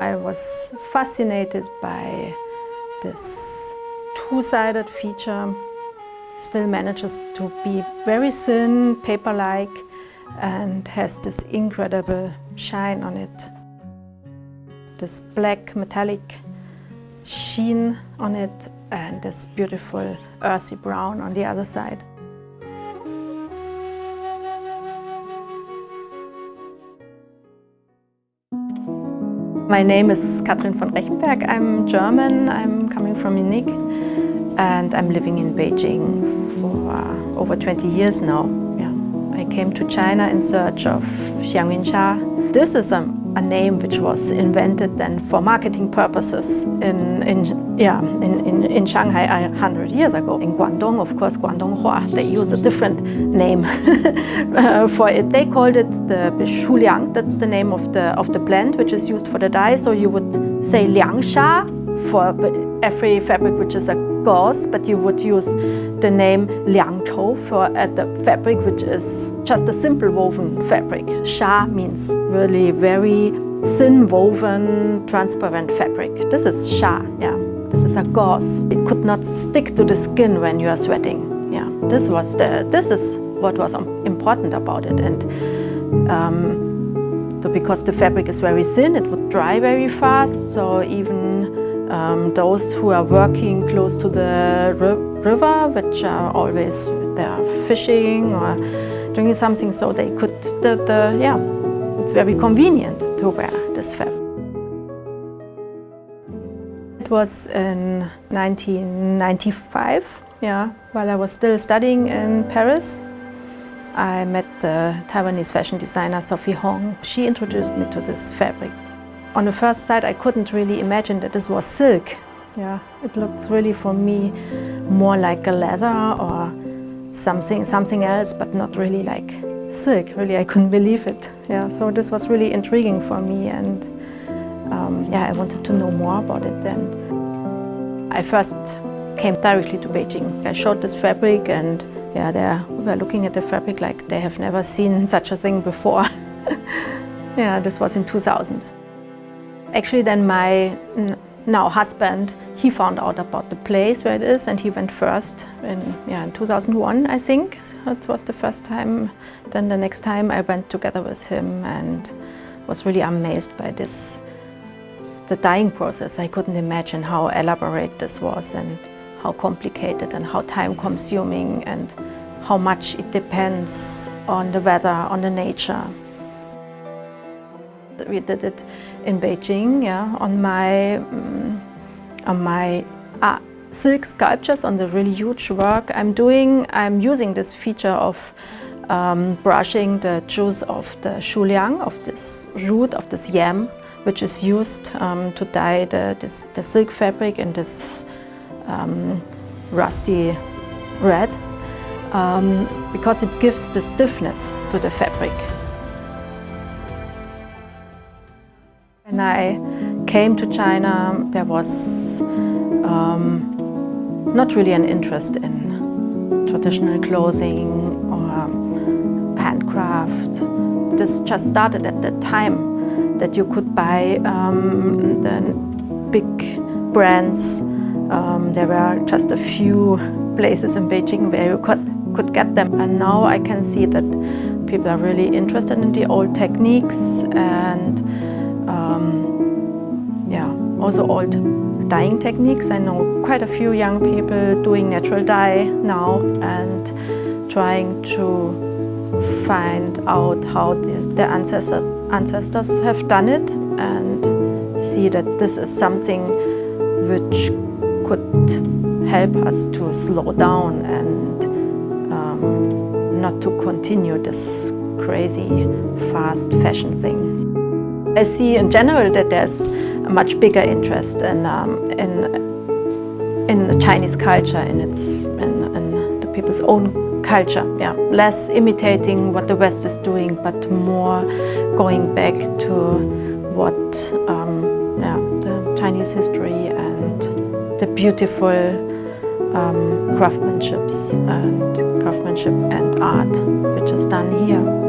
I was fascinated by this two-sided feature. Still manages to be very thin, paper-like, and has this incredible shine on it. This black metallic sheen on it and this beautiful earthy brown on the other side. My name is Kathrin Von Rechenberg. I'm German, I'm coming from Munich, and I'm living in Beijing for over 20 years now. Yeah. I came to China in search of Xiangyunsha. This is a name which was invented then for marketing purposes in Shanghai 100 years ago. In Guangdong, of course, Guangdonghua, they use a different name for it. They called it the Shuliang. That's the name of the blend which is used for the dye. So you would say Liangsha for every fabric which is a gauze, but you would use the name Liangzhou for the fabric which is just a simple woven fabric. Sha means really very thin woven transparent fabric. This is sha, yeah. This is a gauze. It could not stick to the skin when you are sweating. Yeah, this is what was important about it. And so because the fabric is very thin, it would dry very fast. So even those who are working close to the river, which are always fishing or doing something, so they could, it's very convenient to wear this fabric. It was in 1995, while I was still studying in Paris. I met the Taiwanese fashion designer Sophie Hong. She introduced me to this fabric. On the first sight, I couldn't really imagine that this was silk. Yeah, it looked really for me more like a leather or something else, but not really like silk. Really, I couldn't believe it. Yeah, so this was really intriguing for me, and I wanted to know more about it. And I first came directly to Beijing. I showed this fabric, and they were looking at the fabric like they have never seen such a thing before. Yeah, this was in 2000. Actually, then my now husband, he found out about the place where it is, and he went first in 2001, I think. It was the first time. Then the next time I went together with him and was really amazed by the dyeing process. I couldn't imagine how elaborate this was and how complicated and how time-consuming and how much it depends on the weather, on the nature. We did it in Beijing, on my silk sculptures, on the really huge work I'm doing. I'm using this feature of brushing the juice of the shuliang, of this root of this yam, which is used to dye the silk fabric in this rusty red, because it gives the stiffness to the fabric. When I came to China, there was not really an interest in traditional clothing or handcraft. This just started at the time that you could buy the big brands. There were just a few places in Beijing where you could get them. And now I can see that people are really interested in the old techniques and also old dyeing techniques. I know quite a few young people doing natural dye now and trying to find out how their ancestors have done it, and see that this is something which could help us to slow down and not to continue this crazy fast fashion thing. I see in general that there's a much bigger interest in the Chinese culture, in the people's own culture. Yeah, less imitating what the West is doing, but more going back to what the Chinese history and the beautiful craftsmanship and art which is done here.